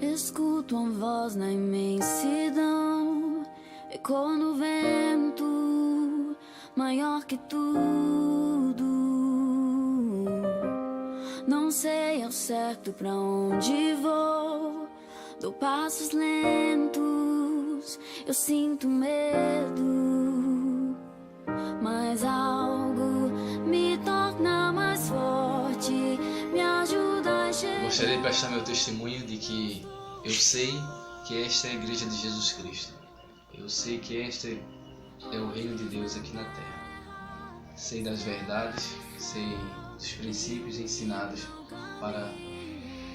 Escuto uma voz na imensidão, ecoa no vento, maior que tudo. Não sei ao certo pra onde vou, dou passos lentos, eu sinto medo, mas algo me torna mais forte, me ajuda a chegar. Gostaria de prestar meu testemunho de que eu sei que esta é a Igreja de Jesus Cristo. Eu sei que este é o reino de Deus aqui na terra. Sei das verdades, sei dos princípios ensinados para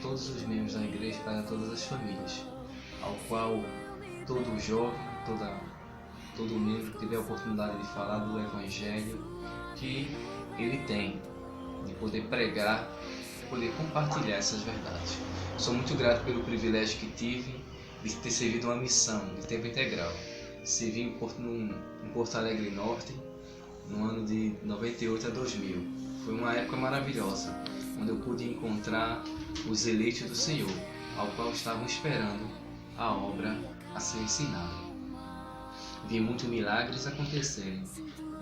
todos os membros da igreja, para todas as famílias, ao qual todo jovem, todo membro que tiver a oportunidade de falar do Evangelho que ele tem, de poder pregar, de poder compartilhar essas verdades. Sou muito grato pelo privilégio que tive de ter servido uma missão de tempo integral. Servi em Porto Alegre Norte, no ano de 98 a 2000. Foi uma época maravilhosa, onde eu pude encontrar os eleitos do Senhor, ao qual estavam esperando a obra a ser ensinada. Vi muitos milagres acontecerem,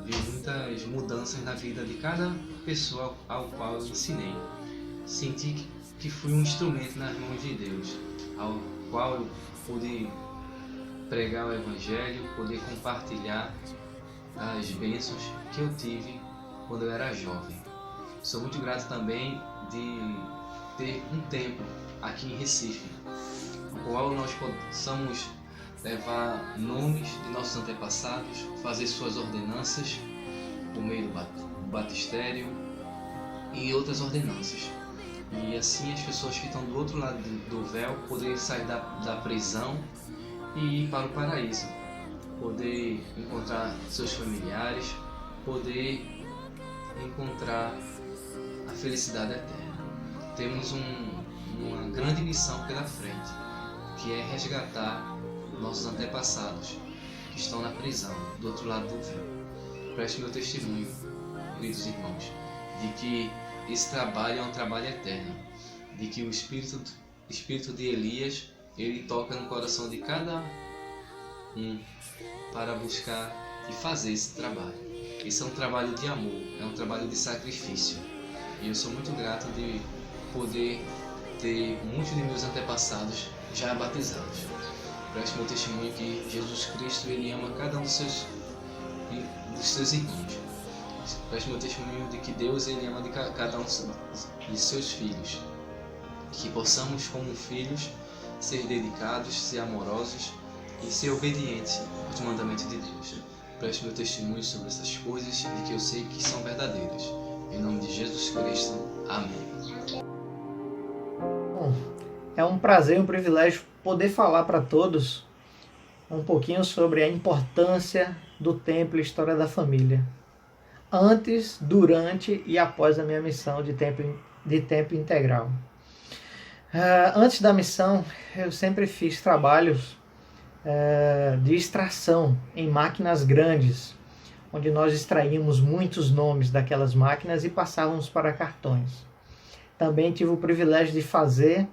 vi muitas mudanças na vida de cada pessoa ao qual eu ensinei. Senti que fui um instrumento nas mãos de Deus, ao qual eu pude pregar o Evangelho, poder compartilhar as bênçãos que eu tive quando eu era jovem. Sou muito grato também de ter um templo aqui em Recife, no qual nós possamos levar nomes de nossos antepassados, fazer suas ordenanças por meio do batistério e outras ordenanças. E assim as pessoas que estão do outro lado do véu poderem sair da prisão e ir para o paraíso, poder encontrar seus familiares, poder encontrar a felicidade eterna. Temos uma grande missão pela frente, que é resgatar nossos antepassados que estão na prisão, do outro lado do véu. Preste meu testemunho, queridos irmãos, de que esse trabalho é um trabalho eterno, de que o espírito de Elias, ele toca no coração de cada um para buscar e fazer esse trabalho. Esse é um trabalho de amor, é um trabalho de sacrifício. E eu sou muito grato de poder ter muitos de meus antepassados já batizados. Preste meu testemunho que Jesus Cristo, ele ama cada um dos seus irmãos. Preste meu testemunho de que Deus, ele ama de cada um de seus filhos. Que possamos, como filhos, ser dedicados, ser amorosos e ser obedientes aos mandamentos de Deus. Preste meu testemunho sobre essas coisas de que eu sei que são verdadeiras. Em nome de Jesus Cristo. Amém. Bom, é um prazer e um privilégio poder falar para todos um pouquinho sobre a importância do templo e história da família. Antes, durante e após a minha missão de tempo integral. Antes da missão, eu sempre fiz trabalhos de extração em máquinas grandes, onde nós extraímos muitos nomes daquelas máquinas e passávamos para cartões. Também tive o privilégio de fazer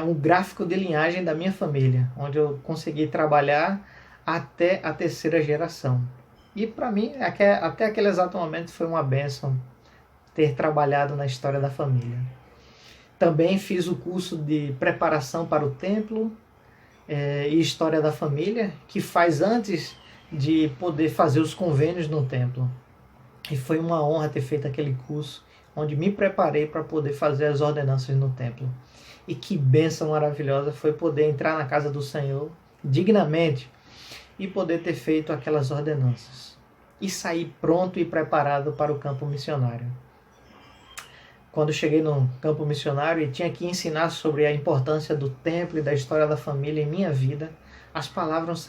um gráfico de linhagem da minha família, onde eu consegui trabalhar até a terceira geração. E para mim, até aquele exato momento, foi uma bênção ter trabalhado na história da família. Também fiz o curso de preparação para o templo e história da família, que faz antes de poder fazer os convênios no templo. E foi uma honra ter feito aquele curso, onde me preparei para poder fazer as ordenanças no templo. E que bênção maravilhosa foi poder entrar na casa do Senhor dignamente e poder ter feito aquelas ordenanças. E sair pronto e preparado para o campo missionário. Quando cheguei no campo missionário e tinha que ensinar sobre a importância do templo e da história da família em minha vida, as palavras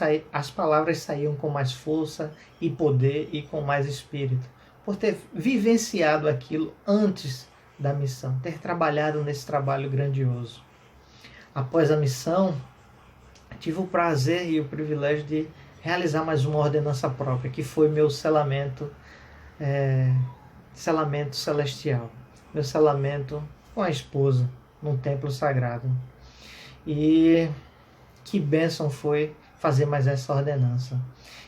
saíam com mais força e poder e com mais espírito, por ter vivenciado aquilo antes da missão, ter trabalhado nesse trabalho grandioso. Após a missão, tive o prazer e o privilégio de realizar mais uma ordenança própria, que foi meu selamento celestial, meu selamento com a esposa num templo sagrado. E que bênção foi fazer mais essa ordenança.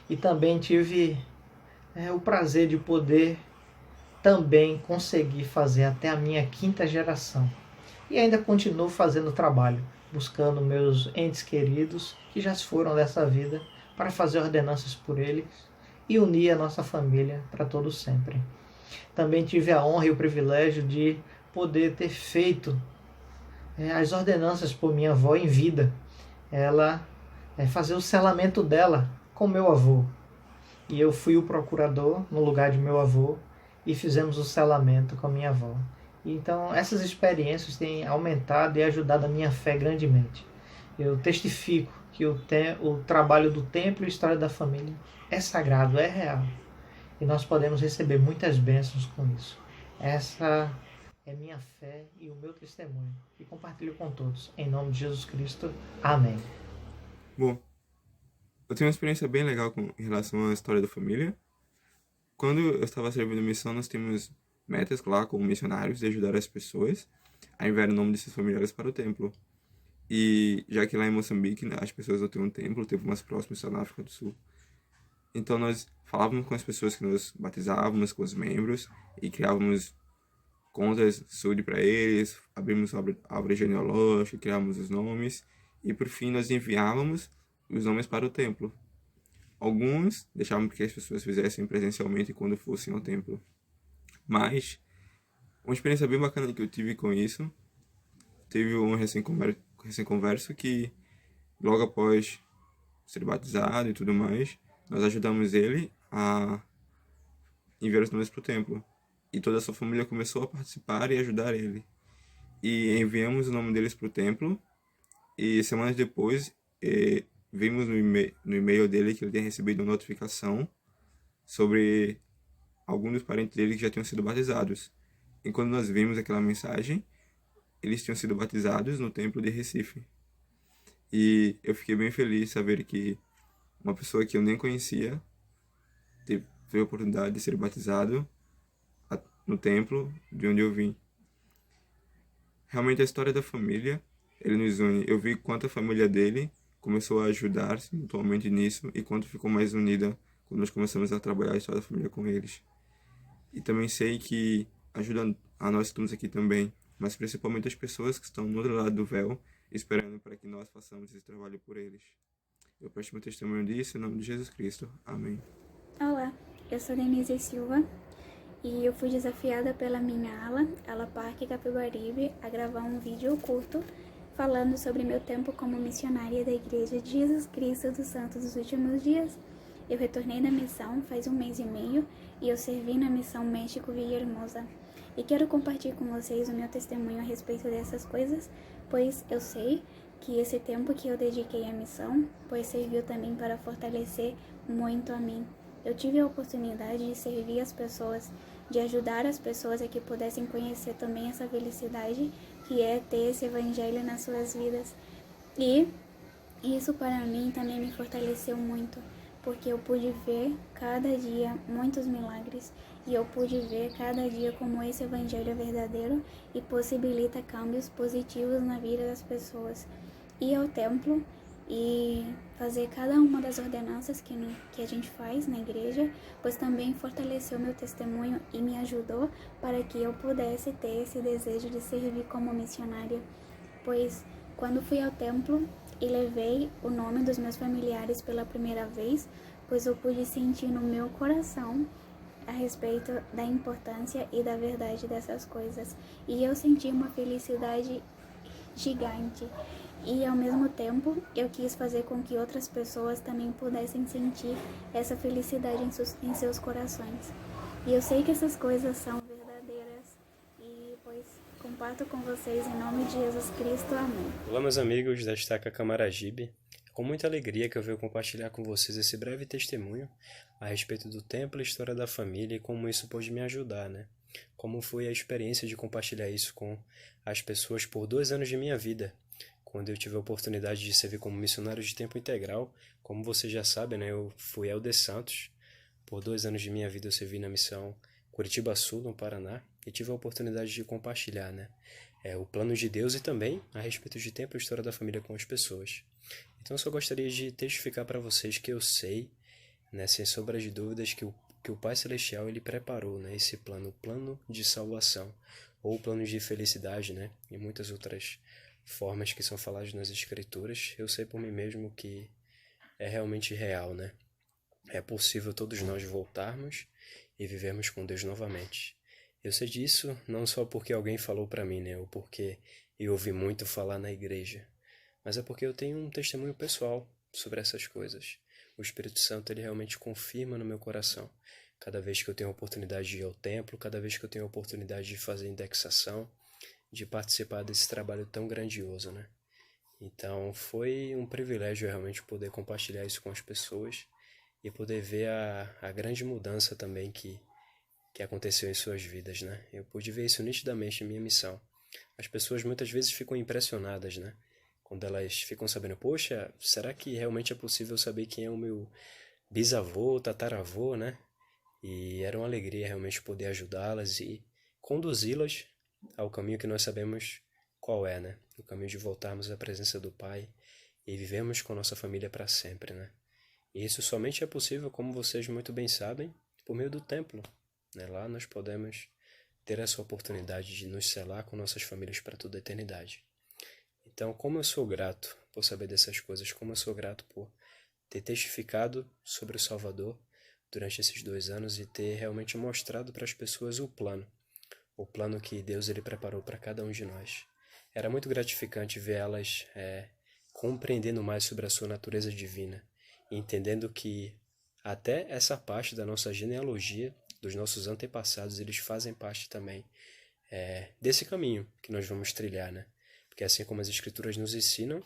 E também tive o prazer de poder também conseguir fazer até a minha quinta geração. E ainda continuo fazendo trabalho, buscando meus entes queridos que já se foram dessa vida para fazer ordenanças por eles e unir a nossa família para todo sempre. Também tive a honra e o privilégio de poder ter feito as ordenanças por minha avó em vida. Ela fazer o selamento dela com meu avô. E eu fui o procurador no lugar de meu avô e fizemos o selamento com a minha avó. Então essas experiências têm aumentado e ajudado a minha fé grandemente. Eu testifico que o trabalho do templo e a história da família é sagrado, é real. E nós podemos receber muitas bênçãos com isso. Essa é minha fé e o meu testemunho. E compartilho com todos. Em nome de Jesus Cristo. Amém. Bom, eu tenho uma experiência bem legal em relação à história da família. Quando eu estava servindo missão, nós tínhamos metas lá como missionários de ajudar as pessoas a enviar o nome desses familiares para o templo. E já que lá em Moçambique, né, as pessoas não têm um templo, o templo mais próximo está na África do Sul. Então nós falávamos com as pessoas que nós batizávamos, com os membros, e criávamos contas SUD para eles, abrimos árvore genealógica, criávamos os nomes, e por fim nós enviávamos os nomes para o templo. Alguns deixavam que as pessoas fizessem presencialmente quando fossem ao templo. Mas uma experiência bem bacana que eu tive com isso, teve um recém-converso que logo após ser batizado e tudo mais, nós ajudamos ele a enviar os nomes para o templo. E toda a sua família começou a participar e ajudar ele. E enviamos o nome deles para o templo. E semanas depois, vimos no e-mail dele que ele tinha recebido uma notificação sobre alguns dos parentes dele que já tinham sido batizados. E quando nós vimos aquela mensagem, eles tinham sido batizados no templo de Recife. E eu fiquei bem feliz de saber que uma pessoa que eu nem conhecia teve a oportunidade de ser batizado no templo de onde eu vim. Realmente a história da família, ele nos une. Eu vi quanto a família dele começou a ajudar-se mutuamente nisso e quanto ficou mais unida quando nós começamos a trabalhar a história da família com eles. E também sei que ajuda a nós que estamos aqui também, mas principalmente as pessoas que estão no outro lado do véu, esperando para que nós façamos esse trabalho por eles. Eu presto meu testemunho disso em nome de Jesus Cristo. Amém. Olá, eu sou Denise Silva e eu fui desafiada pela minha ala Parque Capibaribe, a gravar um vídeo curto falando sobre meu tempo como missionária da Igreja de Jesus Cristo dos Santos dos Últimos Dias. Eu retornei da missão faz 1 mês e meio e eu servi na missão México Villahermosa. E quero compartilhar com vocês o meu testemunho a respeito dessas coisas, pois eu sei que esse tempo que eu dediquei à missão, pois serviu também para fortalecer muito a mim. Eu tive a oportunidade de servir as pessoas, de ajudar as pessoas a que pudessem conhecer também essa felicidade que é ter esse evangelho nas suas vidas. E isso para mim também me fortaleceu muito, porque eu pude ver cada dia muitos milagres e eu pude ver cada dia como esse evangelho é verdadeiro e possibilita câmbios positivos na vida das pessoas. Ir ao templo e fazer cada uma das ordenanças que a gente faz na igreja, pois também fortaleceu meu testemunho e me ajudou para que eu pudesse ter esse desejo de servir como missionária. Pois quando fui ao templo e levei o nome dos meus familiares pela primeira vez, pois eu pude sentir no meu coração a respeito da importância e da verdade dessas coisas. E eu senti uma felicidade gigante. E ao mesmo tempo, eu quis fazer com que outras pessoas também pudessem sentir essa felicidade em seus corações. E eu sei que essas coisas são verdadeiras e, pois, comparto com vocês em nome de Jesus Cristo. Amém. Olá, meus amigos da Estaca Camaragibe. É com muita alegria que eu venho compartilhar com vocês esse breve testemunho a respeito do templo e história da família e como isso pode me ajudar, né? Como foi a experiência de compartilhar isso com as pessoas por 2 anos de minha vida, quando eu tive a oportunidade de servir como missionário de tempo integral. Como vocês já sabem, né, eu fui Helder Santos. Por 2 anos de minha vida eu servi na missão Curitiba Sul, no Paraná, e tive a oportunidade de compartilhar, né, o plano de Deus e também a respeito de tempo e história da família com as pessoas. Então eu só gostaria de testificar para vocês que eu sei, né, sem sombra de dúvidas, que o Pai Celestial ele preparou, né, esse plano, o plano de salvação, ou o plano de felicidade, né, e muitas outras formas que são faladas nas Escrituras. Eu sei por mim mesmo que é realmente real, né? É possível todos nós voltarmos e vivermos com Deus novamente. Eu sei disso não só porque alguém falou para mim, né, ou porque eu ouvi muito falar na igreja, mas é porque eu tenho um testemunho pessoal sobre essas coisas. O Espírito Santo ele realmente confirma no meu coração. Cada vez que eu tenho a oportunidade de ir ao templo, cada vez que eu tenho a oportunidade de fazer indexação, de participar desse trabalho tão grandioso, né? Então foi um privilégio realmente poder compartilhar isso com as pessoas e poder ver a grande mudança também que aconteceu em suas vidas, né? Eu pude ver isso nitidamente em minha missão. As pessoas muitas vezes ficam impressionadas, né? Quando elas ficam sabendo, poxa, será que realmente é possível saber quem é o meu bisavô, tataravô, né? E era uma alegria realmente poder ajudá-las e conduzi-las ao caminho que nós sabemos qual é, né? O caminho de voltarmos à presença do Pai e vivermos com nossa família para sempre, né? E isso somente é possível, como vocês muito bem sabem, por meio do templo, né? Lá nós podemos ter essa oportunidade de nos selar com nossas famílias para toda a eternidade. Então, como eu sou grato por saber dessas coisas, como eu sou grato por ter testificado sobre o Salvador durante esses 2 anos e ter realmente mostrado para as pessoas o plano que Deus ele preparou para cada um de nós. Era muito gratificante ver elas compreendendo mais sobre a sua natureza divina, e entendendo que até essa parte da nossa genealogia, dos nossos antepassados, eles fazem parte também desse caminho que nós vamos trilhar, né? Porque assim como as Escrituras nos ensinam,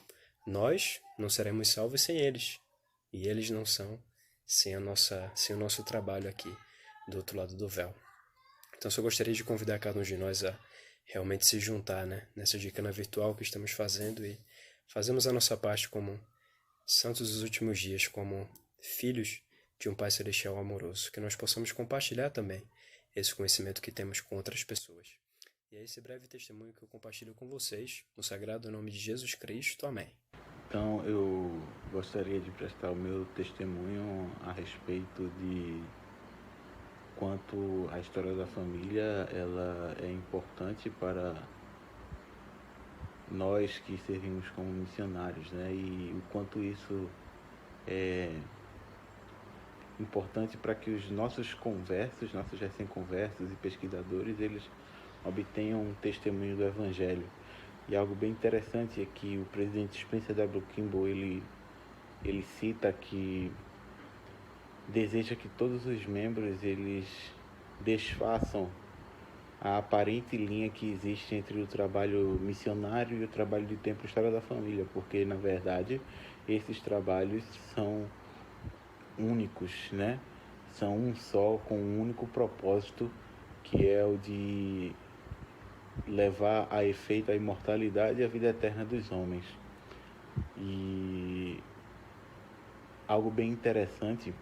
nós não seremos salvos sem eles, e eles não são sem o nosso trabalho aqui do outro lado do véu. Então, só gostaria de convidar cada um de nós a realmente se juntar, né, nessa dica virtual que estamos fazendo e fazemos a nossa parte como santos dos últimos dias, como filhos de um Pai Celestial amoroso, que nós possamos compartilhar também esse conhecimento que temos com outras pessoas. E é esse breve testemunho que eu compartilho com vocês, no sagrado nome de Jesus Cristo. Amém. Então, eu gostaria de prestar o meu testemunho a respeito de quanto a história da família ela é importante para nós que servimos como missionários, né? E o quanto isso é importante para que os nossos conversos, nossos recém-conversos e pesquisadores, eles obtenham um testemunho do Evangelho. E algo bem interessante é que o presidente Spencer W. Kimball, ele cita que deseja que todos os membros eles desfaçam a aparente linha que existe entre o trabalho missionário e o trabalho de tempo e história da família, porque na verdade esses trabalhos são únicos, né? São um só, com um único propósito, que é o de levar a efeito a imortalidade e a vida eterna dos homens. E algo bem interessante,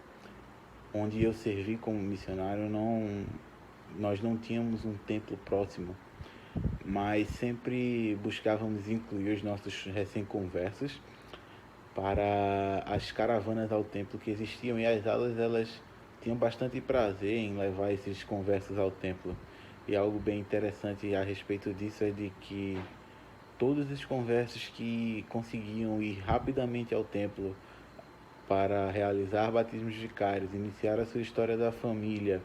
onde eu servi como missionário, nós não tínhamos um templo próximo, mas sempre buscávamos incluir os nossos recém-conversos para as caravanas ao templo que existiam, e as aulas elas tinham bastante prazer em levar esses conversos ao templo. E algo bem interessante a respeito disso é de que todos os conversos que conseguiam ir rapidamente ao templo para realizar batismos vicários, iniciar a sua história da família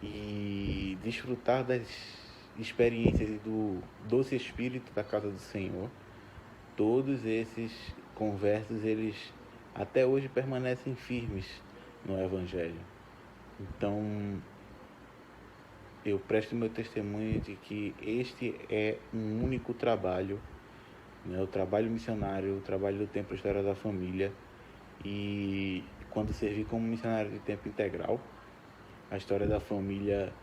e desfrutar das experiências do doce espírito da casa do Senhor, todos esses conversos, eles até hoje permanecem firmes no Evangelho. Então, eu presto meu testemunho de que este é um único trabalho, né? O trabalho missionário, o trabalho do Templo História da Família. E quando servi como missionário de tempo integral, a História da Família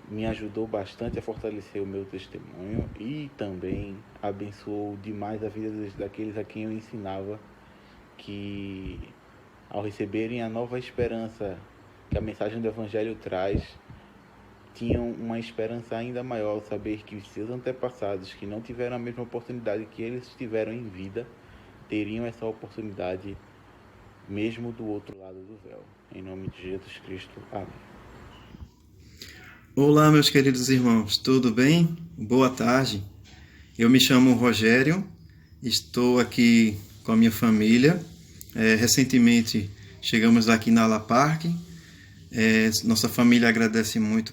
me ajudou bastante a fortalecer o meu testemunho e também abençoou demais a vida daqueles a quem eu ensinava, que ao receberem a nova esperança que a mensagem do Evangelho traz, tinham uma esperança ainda maior ao saber que os seus antepassados, que não tiveram a mesma oportunidade que eles tiveram em vida, teriam essa oportunidade mesmo do outro lado do véu. Em nome de Jesus Cristo. Amém. Olá, meus queridos irmãos, tudo bem? Boa tarde. Eu me chamo Rogério, estou aqui com a minha família. Recentemente chegamos aqui na Ala Park. Nossa família agradece muito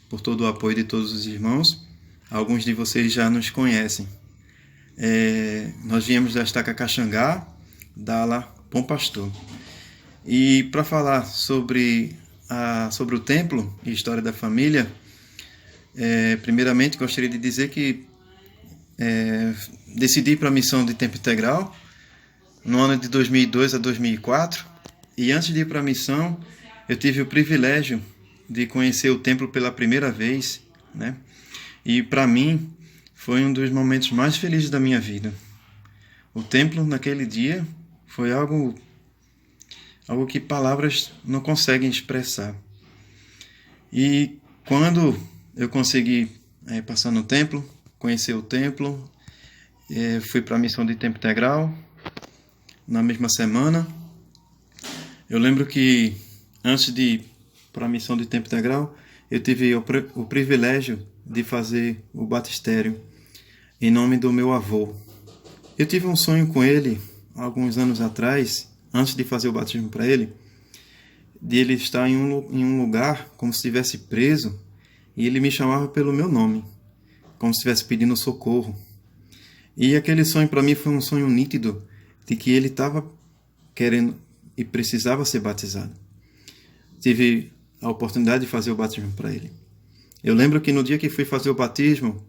por todo o apoio de todos os irmãos. Alguns de vocês já nos conhecem. Nós viemos da Estaca Caxangá, da Ala Bom Pastor. E para falar sobre o templo e história da família, primeiramente gostaria de dizer que decidi para a missão de tempo integral no ano de 2002 a 2004, e antes de ir para a missão eu tive o privilégio de conhecer o templo pela primeira vez, né? E para mim foi um dos momentos mais felizes da minha vida. O templo naquele dia foi algo que palavras não conseguem expressar. E quando eu consegui passar no templo, conhecer o templo, fui para a missão de tempo integral na mesma semana. Eu lembro que antes de ir para a missão de tempo integral, eu tive o privilégio de fazer o batistério em nome do meu avô. Eu tive um sonho com ele alguns anos atrás, antes de fazer o batismo para ele, de ele estar em um lugar como se estivesse preso, e ele me chamava pelo meu nome, como se estivesse pedindo socorro. E aquele sonho para mim foi um sonho nítido de que ele estava querendo e precisava ser batizado. Tive a oportunidade de fazer o batismo para ele. Eu lembro que no dia que fui fazer o batismo,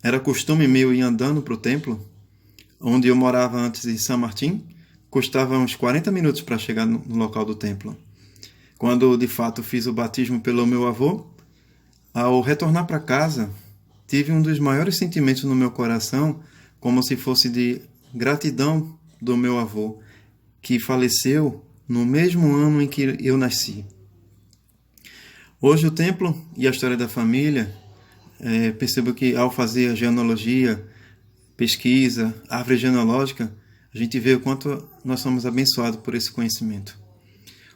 era costume meu ir andando para o templo, onde eu morava antes em São Martim. Custava uns 40 minutos para chegar no local do templo. Quando de fato fiz o batismo pelo meu avô, ao retornar para casa, tive um dos maiores sentimentos no meu coração, como se fosse de gratidão do meu avô, que faleceu no mesmo ano em que eu nasci. Hoje o templo e a história da família, percebo que ao fazer a genealogia, pesquisa, árvore genealógica, a gente vê o quanto nós somos abençoados por esse conhecimento.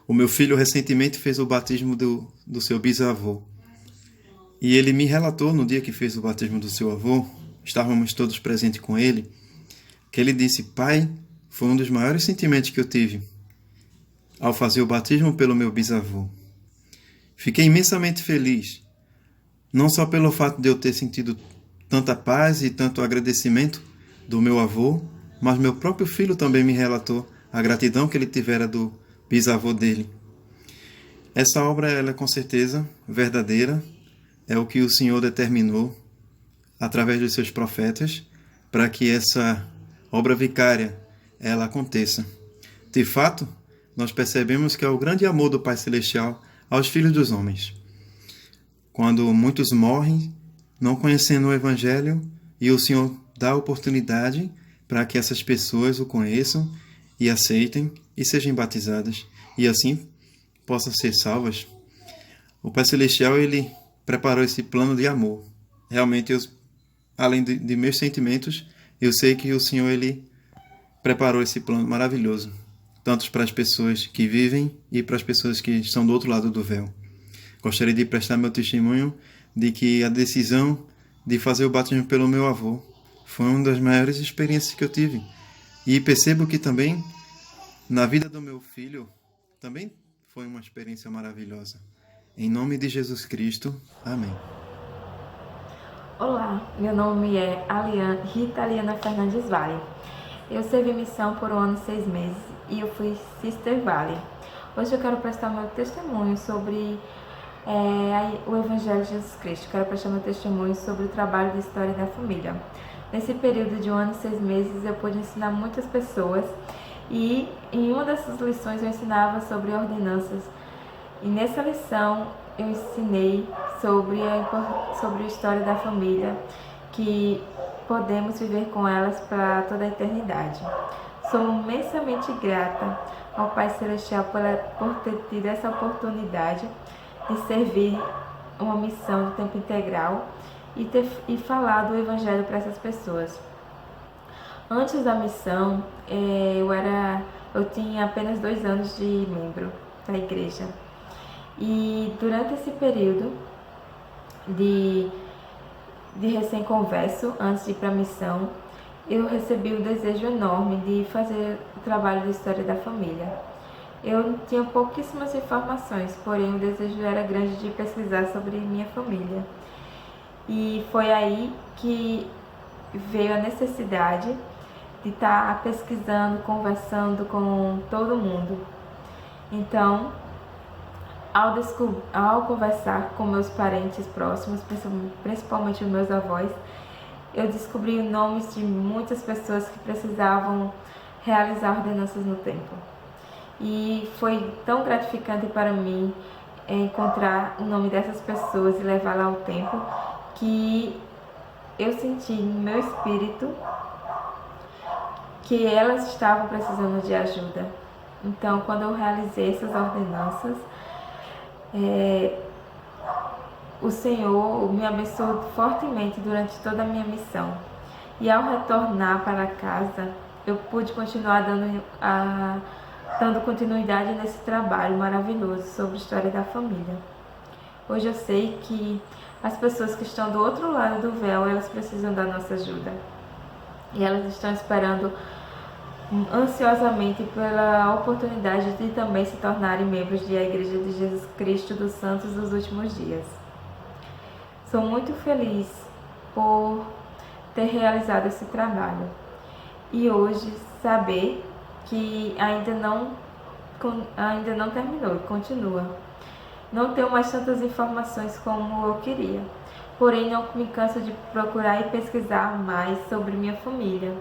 O meu filho recentemente fez o batismo do seu bisavô. E ele me relatou no dia que fez o batismo do seu avô, estávamos todos presentes com ele, que ele disse: pai, foi um dos maiores sentimentos que eu tive ao fazer o batismo pelo meu bisavô. Fiquei imensamente feliz, não só pelo fato de eu ter sentido tanta paz e tanto agradecimento do meu avô, mas meu próprio filho também me relatou a gratidão que ele tivera do bisavô dele. Essa obra, ela é com certeza verdadeira, é o que o Senhor determinou através dos seus profetas para que essa obra vicária ela aconteça. De fato, nós percebemos que é o grande amor do Pai Celestial aos filhos dos homens. Quando muitos morrem não conhecendo o Evangelho, e o Senhor dá a oportunidade para que essas pessoas o conheçam e aceitem e sejam batizadas, e assim possam ser salvas. O Pai Celestial, ele preparou esse plano de amor. Realmente, além de meus sentimentos, eu sei que o Senhor, ele preparou esse plano maravilhoso, tanto para as pessoas que vivem e para as pessoas que estão do outro lado do véu. Gostaria de prestar meu testemunho de que a decisão de fazer o batismo pelo meu avô foi uma das maiores experiências que eu tive. E percebo que também, na vida do meu filho, também foi uma experiência maravilhosa. Em nome de Jesus Cristo. Amém. Olá, meu nome é Rita Aliana Fernandes Vale. Eu servi missão por 1 ano e 6 meses e eu fui Sister Vale. Hoje eu quero prestar meu testemunho sobre o Evangelho de Jesus Cristo. Quero prestar meu testemunho sobre o trabalho de história da família. Nesse período de 1 ano e 6 meses eu pude ensinar muitas pessoas e em uma dessas lições eu ensinava sobre ordenanças. E nessa lição eu ensinei sobre a história da família, que podemos viver com elas para toda a eternidade. Sou imensamente grata ao Pai Celestial por ter tido essa oportunidade de servir uma missão de tempo integral e falar do Evangelho para essas pessoas. Antes da missão, eu tinha apenas 2 anos de membro da igreja. E durante esse período de recém-converso, antes de ir para a missão, eu recebi o desejo enorme de fazer o trabalho de história da família. Eu tinha pouquíssimas informações, porém o desejo era grande de pesquisar sobre minha família. E foi aí que veio a necessidade de estar pesquisando, conversando com todo mundo. Então, ao conversar com meus parentes próximos, principalmente os meus avós, eu descobri os nomes de muitas pessoas que precisavam realizar ordenanças no templo. E foi tão gratificante para mim encontrar o nome dessas pessoas e levar lá ao templo, que eu senti no meu espírito que elas estavam precisando de ajuda. Então, quando eu realizei essas ordenanças, o Senhor me abençoou fortemente durante toda a minha missão. E ao retornar para casa, eu pude continuar dando continuidade nesse trabalho maravilhoso sobre a história da família. Hoje eu sei que as pessoas que estão do outro lado do véu, elas precisam da nossa ajuda. E elas estão esperando ansiosamente pela oportunidade de também se tornarem membros da Igreja de Jesus Cristo dos Santos dos Últimos Dias. Sou muito feliz por ter realizado esse trabalho e hoje saber que ainda não terminou e continua. Não tenho mais tantas informações como eu queria, porém não me canso de procurar e pesquisar mais sobre minha família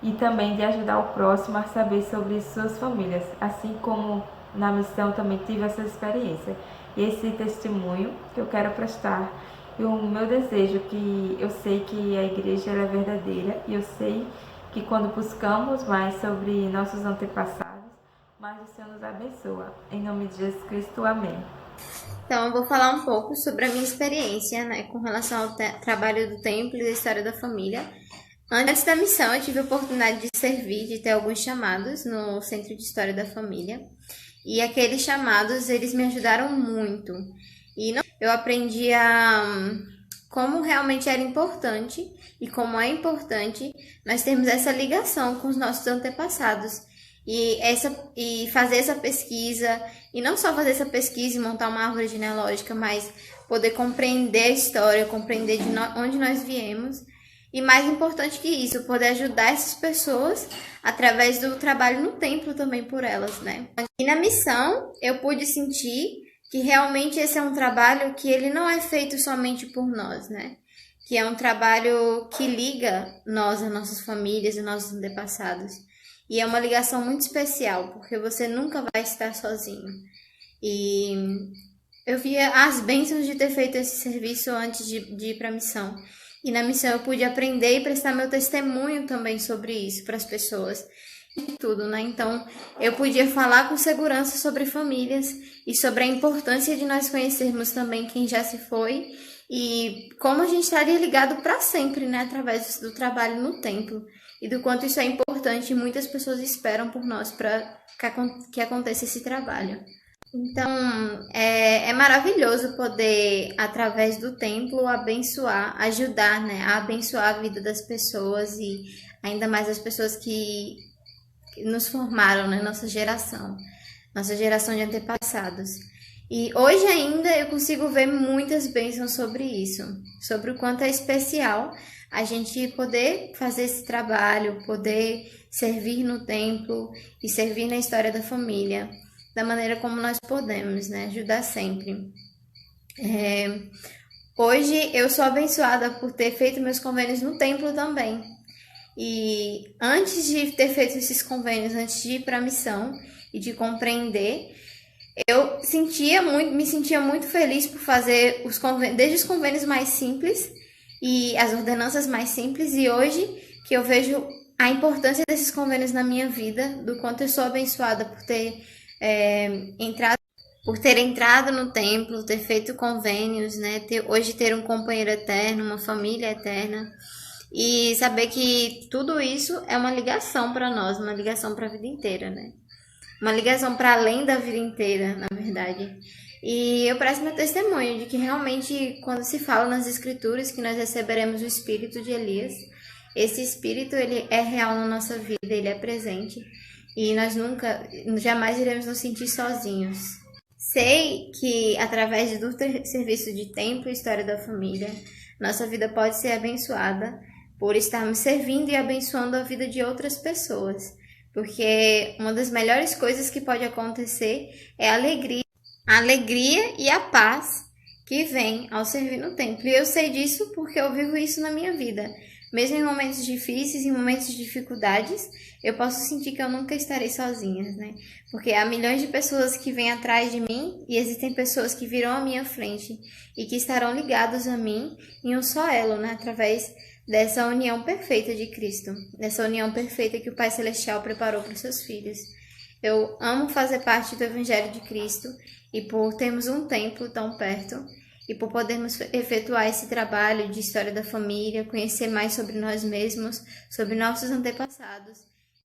e também de ajudar o próximo a saber sobre suas famílias, assim como na missão também tive essa experiência. E esse testemunho que eu quero prestar, e o meu desejo, que eu sei que a igreja é verdadeira, e eu sei que quando buscamos mais sobre nossos antepassados, mais o Senhor nos abençoa. Em nome de Jesus Cristo, amém. Então, eu vou falar um pouco sobre a minha experiência, né, com relação ao trabalho do templo e da história da família. Antes da missão, eu tive a oportunidade de servir, de ter alguns chamados no Centro de História da Família. E aqueles chamados, eles me ajudaram muito. E eu aprendi como realmente era importante e como é importante nós termos essa ligação com os nossos antepassados. E fazer essa pesquisa, e não só fazer essa pesquisa e montar uma árvore genealógica, mas poder compreender a história, compreender de onde nós viemos. E mais importante que isso, poder ajudar essas pessoas através do trabalho no templo também por elas, né? E na missão, eu pude sentir que realmente esse é um trabalho que ele não é feito somente por nós, né? Que é um trabalho que liga nós, as nossas famílias e nossos antepassados. E é uma ligação muito especial, porque você nunca vai estar sozinho. E eu via as bênçãos de ter feito esse serviço antes de ir para a missão. E na missão eu pude aprender e prestar meu testemunho também sobre isso para as pessoas. E tudo, né? Então, eu podia falar com segurança sobre famílias e sobre a importância de nós conhecermos também quem já se foi e como a gente estaria ligado para sempre, né? Através do trabalho no templo. E do quanto isso é importante e muitas pessoas esperam por nós para que aconteça esse trabalho. Então, é maravilhoso poder, através do templo, abençoar, ajudar, né, a abençoar a vida das pessoas e ainda mais as pessoas que nos formaram, né, nossa geração de antepassados. E hoje ainda eu consigo ver muitas bênçãos sobre isso, sobre o quanto é especial a gente poder fazer esse trabalho, poder servir no templo e servir na história da família, da maneira como nós podemos, né? Ajudar sempre. Hoje eu sou abençoada por ter feito meus convênios no templo também. E antes de ter feito esses convênios, antes de ir para a missão e de compreender, eu me sentia muito feliz por fazer os convênios, desde os convênios mais simples e as ordenanças mais simples. E hoje que eu vejo a importância desses convênios na minha vida, do quanto eu sou abençoada por ter entrado por ter entrado no templo, ter feito convênios, né? Hoje ter um companheiro eterno, uma família eterna. E saber que tudo isso é uma ligação para nós, uma ligação para a vida inteira, né? Uma ligação para além da vida inteira, na verdade. E eu presto meu testemunho de que realmente, quando se fala nas Escrituras que nós receberemos o espírito de Elias, esse espírito ele é real na nossa vida, ele é presente. E nós jamais iremos nos sentir sozinhos. Sei que através do serviço de templo e história da família, nossa vida pode ser abençoada por estarmos servindo e abençoando a vida de outras pessoas. Porque uma das melhores coisas que pode acontecer é a alegria e a paz que vem ao servir no templo. E eu sei disso porque eu vivo isso na minha vida. Mesmo em momentos difíceis, em momentos de dificuldades, eu posso sentir que eu nunca estarei sozinha, né? Porque há milhões de pessoas que vêm atrás de mim e existem pessoas que virão à minha frente e que estarão ligados a mim em um só elo, né? Através dessa união perfeita de Cristo, dessa união perfeita que o Pai Celestial preparou para os seus filhos. Eu amo fazer parte do Evangelho de Cristo e por termos um templo tão perto e por podermos efetuar esse trabalho de história da família, conhecer mais sobre nós mesmos, sobre nossos antepassados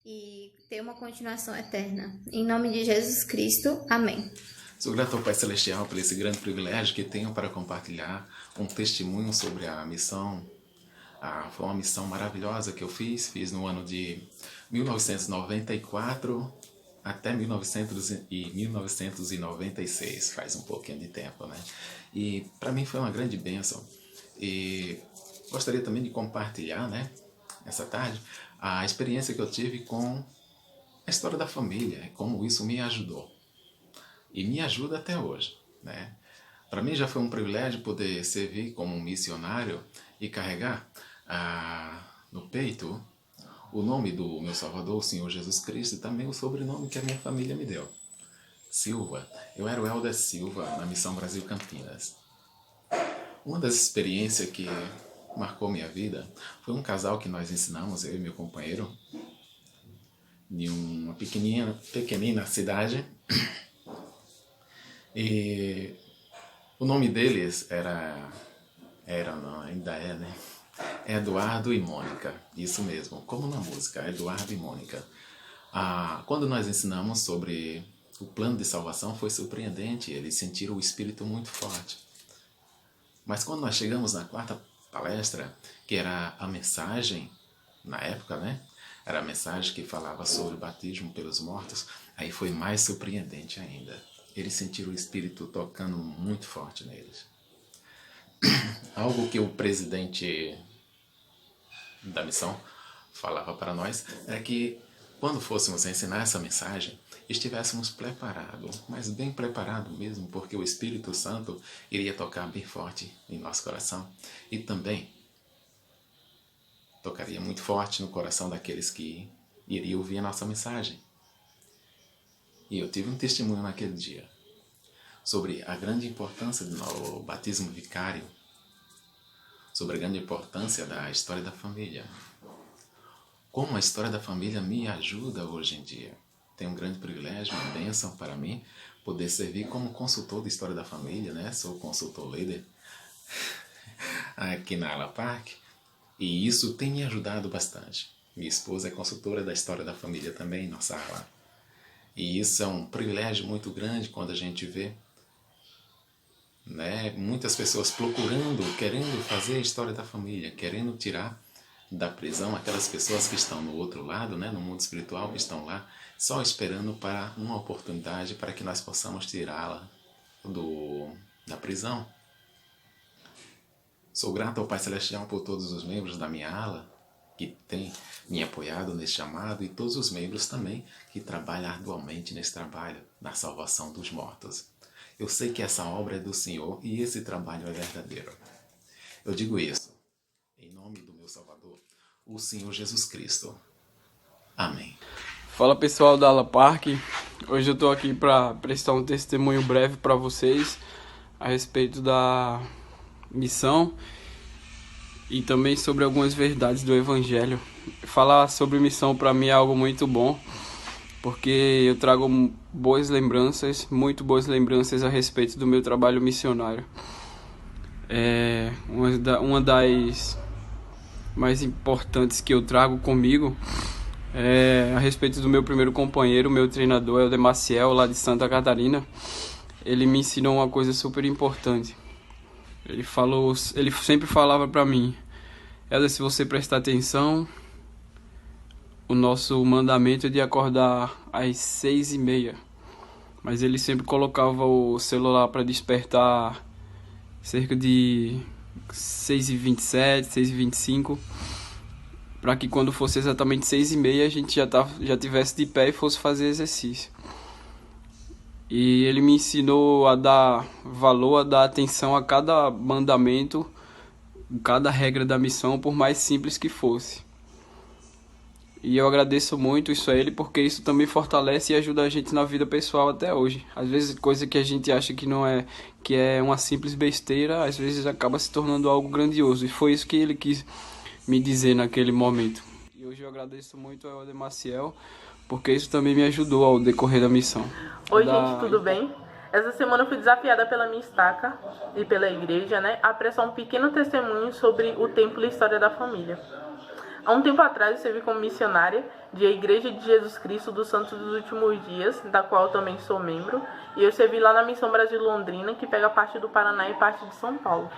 e ter uma continuação eterna. Em nome de Jesus Cristo, amém. Sou grato ao Pai Celestial por esse grande privilégio que tenho para compartilhar um testemunho sobre a missão. Foi uma missão maravilhosa que eu fiz no ano de 1994 até 1996, faz um pouquinho de tempo, né? E para mim foi uma grande bênção. E gostaria também de compartilhar, né, essa tarde, a experiência que eu tive com a história da família, como isso me ajudou. E me ajuda até hoje, né? Para mim já foi um privilégio poder servir como um missionário e carregar no peito o nome do meu Salvador, o Senhor Jesus Cristo, e também o sobrenome que a minha família me deu, Silva. Eu era o Helder Silva, na Missão Brasil Campinas. Uma das experiências que marcou minha vida foi um casal que nós ensinamos, eu e meu companheiro, em uma pequenina cidade. E o nome deles ainda é, né? Eduardo e Mônica, isso mesmo, como na música, Eduardo e Mônica. Quando nós ensinamos sobre o plano de salvação, foi surpreendente, eles sentiram o Espírito muito forte. Mas quando nós chegamos na quarta palestra, que era a mensagem, na época, né? Era a mensagem que falava sobre o batismo pelos mortos, aí foi mais surpreendente ainda. Eles sentiram o Espírito tocando muito forte neles. Algo que o presidente da missão falava para nós é que quando fôssemos ensinar essa mensagem, estivéssemos preparados, mas bem preparados mesmo, porque o Espírito Santo iria tocar bem forte em nosso coração e também tocaria muito forte no coração daqueles que iriam ouvir a nossa mensagem. E eu tive um testemunho naquele dia sobre a grande importância do batismo vicário, sobre a grande importância da história da família. Como a história da família me ajuda hoje em dia. Tem um grande privilégio, uma bênção para mim, poder servir como consultor de história da família, né? Sou consultor líder aqui na Ala Park, e isso tem me ajudado bastante. Minha esposa é consultora da história da família também, nossa ala. E isso é um privilégio muito grande quando a gente vê, né, muitas pessoas procurando, querendo fazer a história da família, querendo tirar da prisão aquelas pessoas que estão no outro lado, né, no mundo espiritual, que estão lá só esperando para uma oportunidade para que nós possamos tirá-la da prisão. Sou grato ao Pai Celestial por todos os membros da minha ala que têm me apoiado nesse chamado e todos os membros também que trabalham arduamente nesse trabalho, na salvação dos mortos. Eu sei que essa obra é do Senhor e esse trabalho é verdadeiro. Eu digo isso em nome do meu Salvador, o Senhor Jesus Cristo. Amém. Fala pessoal da Ala Park, hoje eu estou aqui para prestar um testemunho breve para vocês a respeito da missão e também sobre algumas verdades do Evangelho. Falar sobre missão para mim é algo muito bom, porque eu trago boas lembranças, muito boas lembranças a respeito do meu trabalho missionário. Uma das mais importantes que eu trago comigo é a respeito do meu primeiro companheiro, meu treinador, Helder Maciel, lá de Santa Catarina. Ele me ensinou uma coisa super importante. Ele sempre falava para mim: Helder, se você prestar atenção, o nosso mandamento é de acordar às 6h30. Mas ele sempre colocava o celular para despertar cerca de 6h27, 6h25, para que quando fosse exatamente 6h30 a gente já tivesse de pé e fosse fazer exercício. E ele me ensinou a dar valor, a dar atenção a cada mandamento, cada regra da missão, por mais simples que fosse. E eu agradeço muito isso a ele, porque isso também fortalece e ajuda a gente na vida pessoal até hoje. Às vezes coisa que a gente acha que é uma simples besteira, às vezes acaba se tornando algo grandioso. E foi isso que ele quis me dizer naquele momento. E hoje eu agradeço muito ao Helder Maciel, porque isso também me ajudou ao decorrer da missão. Oi, gente, tudo bem? Essa semana eu fui desafiada pela minha estaca e pela igreja, a prestar um pequeno testemunho sobre o templo e a história da família. Há um tempo atrás eu servi como missionária de A Igreja de Jesus Cristo dos Santos dos Últimos Dias, da qual eu também sou membro, e eu servi lá na Missão Brasil Londrina, que pega parte do Paraná e parte de São Paulo.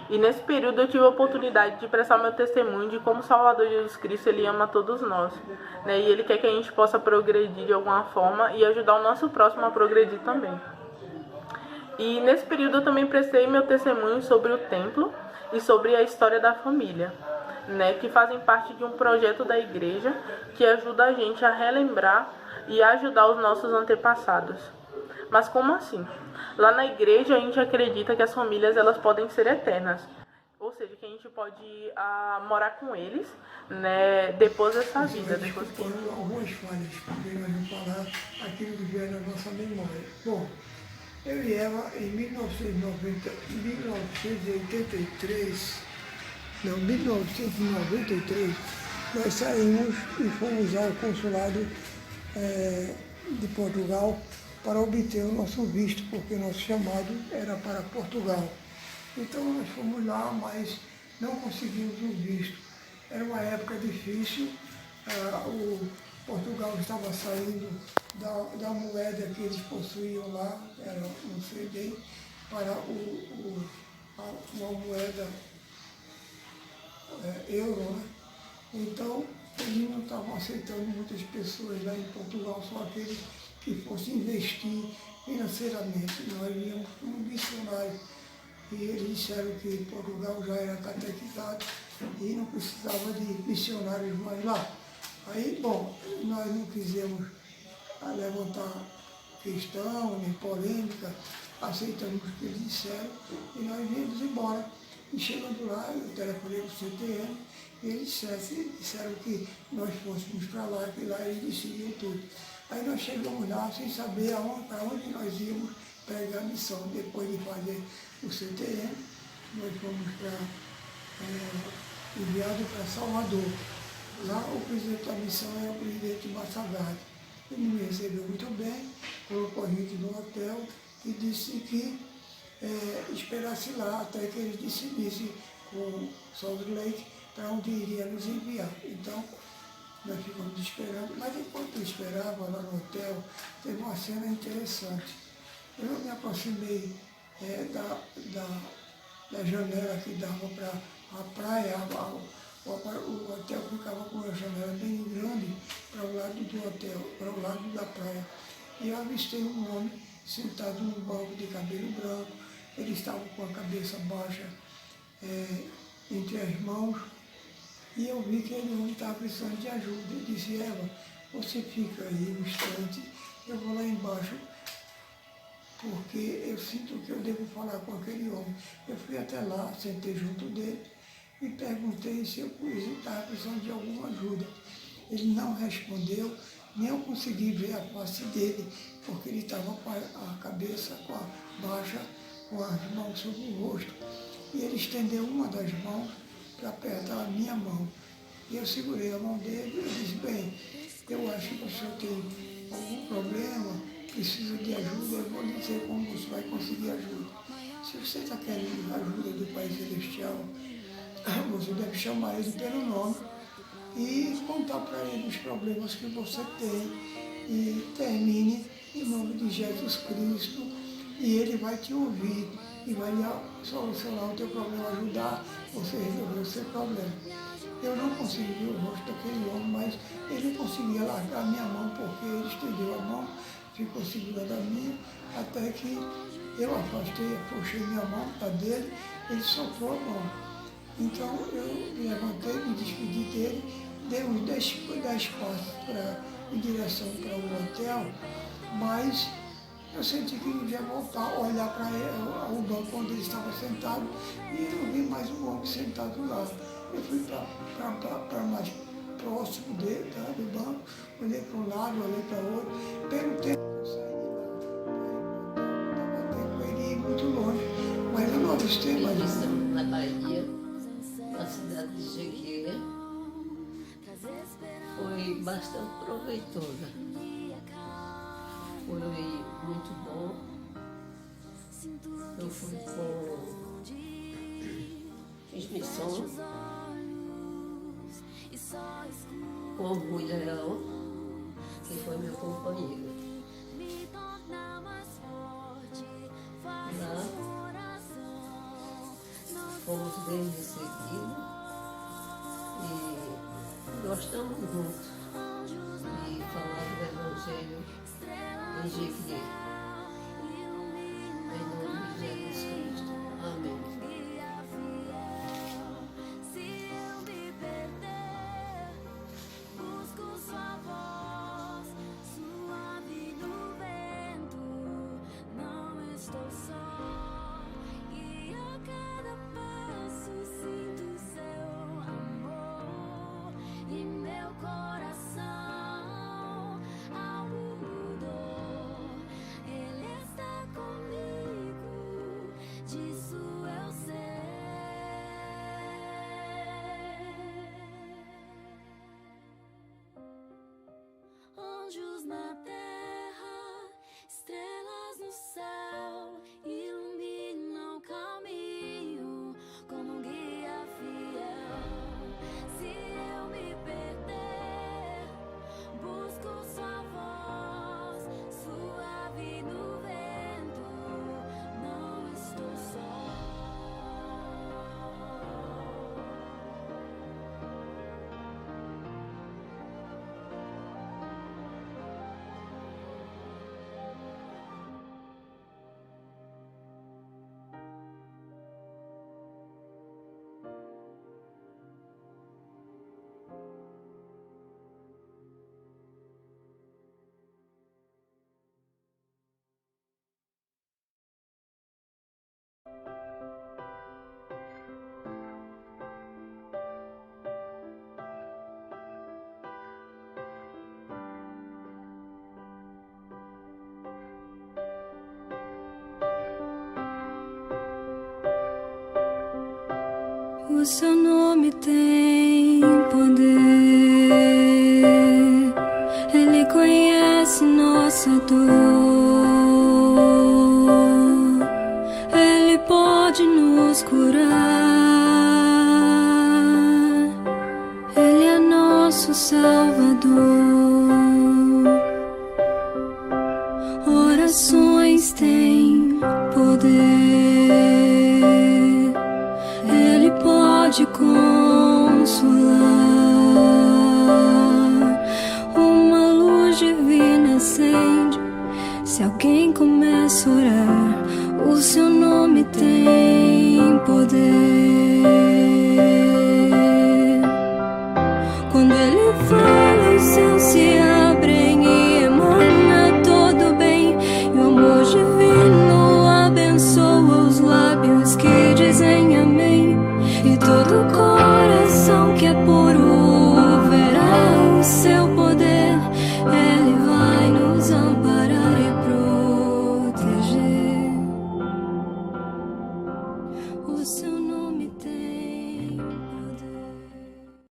E nesse período eu tive a oportunidade de prestar meu testemunho de como o Salvador Jesus Cristo, ele ama todos nós, e ele quer que a gente possa progredir de alguma forma e ajudar o nosso próximo a progredir também. E nesse período eu também prestei meu testemunho sobre o templo e sobre a história da família, que fazem parte de um projeto da igreja que ajuda a gente a relembrar e a ajudar os nossos antepassados. Mas como assim? Lá na igreja a gente acredita que as famílias elas podem ser eternas, ou seja, que a gente pode morar com eles, depois dessa vida. Depois que... Algumas falhas, porque nós vamos falar aquilo que vier na nossa memória. Bom, eu e Eva, em 1993, nós saímos e fomos ao consulado de Portugal para obter o nosso visto, porque o nosso chamado era para Portugal. Então nós fomos lá, mas não conseguimos o visto. Era uma época difícil, o Portugal estava saindo da moeda que eles possuíam lá, era um CD, para uma moeda euro, Então, eles não estavam aceitando muitas pessoas lá em Portugal, só aqueles que fossem investir financeiramente. Nós íamos como missionários e eles disseram que Portugal já era catequizado e não precisava de missionários mais lá. Aí, bom, nós não quisemos levantar questão, nem polêmica, aceitamos o que eles disseram e nós viemos embora. E chegando lá, eu telefonei para o CTN e eles disseram que nós fôssemos para lá, que lá eles decidiam tudo. Aí nós chegamos lá sem saber para onde nós íamos pregar a missão. Depois de fazer o CTN, nós fomos enviados para Salvador. Lá o presidente da missão é o presidente Massagatti. Ele me recebeu muito bem, colocou a gente no hotel e disse que esperasse lá até que eles decidissem com o Salt Lake para onde iria nos enviar. Então, nós ficamos esperando, mas enquanto eu esperava lá no hotel, teve uma cena interessante. Eu me aproximei da janela que dava para a praia, o hotel ficava com uma janela bem grande para o lado do hotel, para o lado da praia. E eu avistei um homem sentado num banco de cabelo branco, ele estava com a cabeça baixa entre as mãos, e eu vi que ele estava precisando de ajuda. Eu disse: Eva, você fica aí um instante, eu vou lá embaixo, porque eu sinto que eu devo falar com aquele homem. Eu fui até lá, sentei junto dele e perguntei se eu estava precisando de alguma ajuda. Ele não respondeu, nem eu consegui ver a face dele, porque ele estava com a cabeça baixa, com as mãos sobre o rosto. E ele estendeu uma das mãos para apertar a minha mão. E eu segurei a mão dele e disse: bem, eu acho que o senhor tem algum problema, precisa de ajuda, eu vou dizer como você vai conseguir ajuda. Se você está querendo ajuda do Pai Celestial, você deve chamar Ele pelo nome e contar para Ele os problemas que você tem e termine em nome de Jesus Cristo e Ele vai te ouvir e vai solucionar o teu problema, ajudar você a resolver o seu problema. Eu não consegui ver o rosto daquele homem, mas ele conseguia largar a minha mão porque ele estendeu a mão, ficou segurando a minha, até que eu afastei, puxei minha mão para dele, ele soltou a mão. Então eu me levantei, me despedi dele, dei uns 10 passos em direção para o hotel, mas eu senti que eu ia voltar, olhar para o banco onde ele estava sentado e eu não vi mais um homem sentado lá. Eu fui para mais próximo dele, tá, do banco, olhei para um lado, olhei para o outro, perguntei se eu saí de lá. Estava com ele muito longe, mas eu não avistei mais. Estamos na Bahia, na cidade de Jequié. Foi bastante proveitosa. Foi muito bom. Eu fui fiz missão com o mulherão, que foi meu companheiro. Lá fomos bem recebidos e gostamos muito de falar do Evangelho em Jequié. Em nome de Jesus Cristo. Amém. Anjos na terra, estrelas no céu, iluminam o caminho como guia fiel. Se eu me perder, busco sua voz, suave no vento, não estou só. O seu nome tem poder, Ele conhece nossa dor, Ele pode nos curar, Ele é nosso Salvador. Orações têm poder, pode consolar, uma luz divina acende se alguém começa a orar.